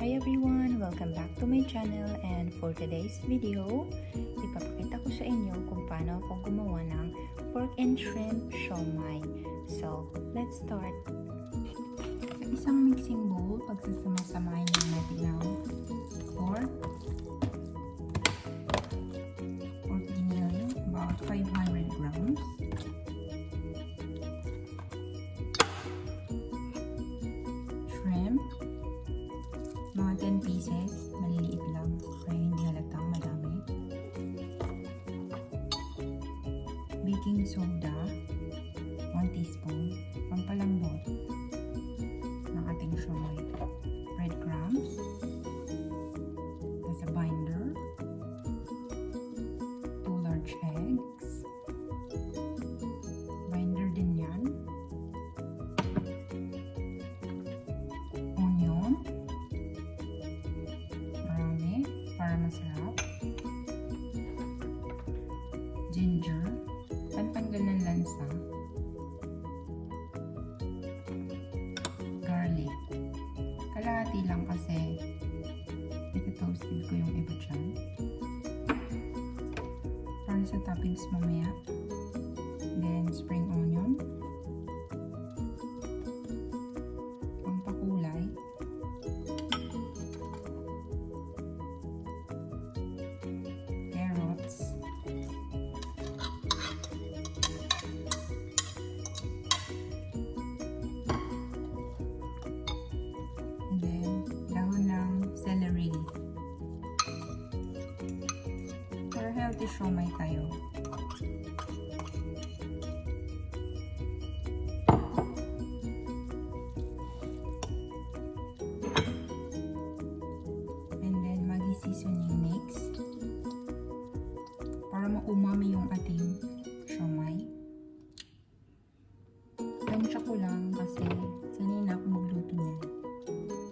Hi everyone! Welcome back to my channel, and for today's video, ipapakita ko sa inyo kung paano ako gumawa ng pork and shrimp siomai. So, let's start! Sa isang mixing bowl, pagsasama-samahin natin ng pork giniling, about 500 grams. Shrimp, mga 10 pieces, maliliit lang, kaya hindi halatang madami. Baking soda, 1 teaspoon, pampalambot ng ating siomai. Breadcrumbs, as a binder, 2 large eggs, binder din yan. Onion, marami para masarap. Ginger, pantanggal ng lansa. Garlic, kalahati lang kasi ito-toasted ko yung iba dyan para sa toppings mamaya. Then spring onion, pampakulay. Carrots, and then dahon ng celery. For healthy siomai tayo. And then magi-seasoning mix para maumami yung ating siomai. Tansya ko lang kasi sanay na ako magluto niya.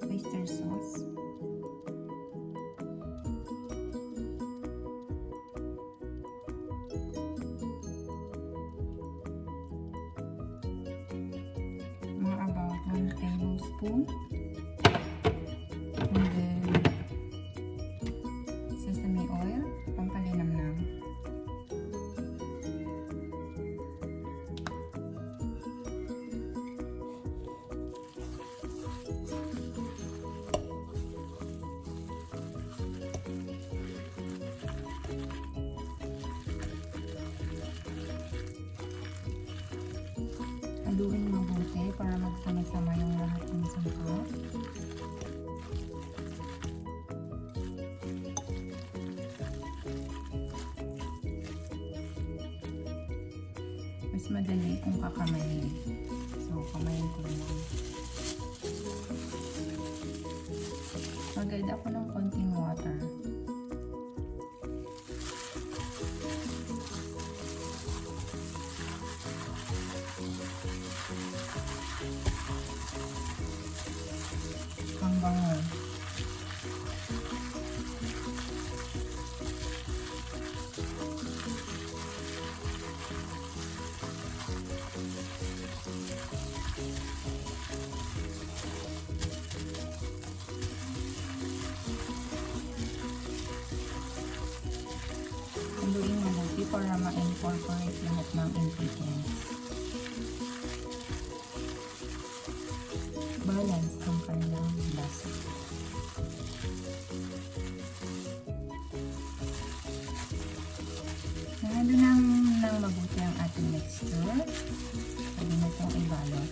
Oyster sauce, mga about 1 tablespoon, and then sesame oil, pampalinamnam. Haluin mabuti para magsama-sama yung lahat ng sangkap. Mas madali kung kakamayin. So, kamayin ko naman. Mag-add ako ng konting water. Ang bango. Haluin mabuti para ma-incorporate lahat ng ingredients. Balance ang kanilang lasa. Nahalo ng mabuti ang ating mixture. Pwede na itong ibalot.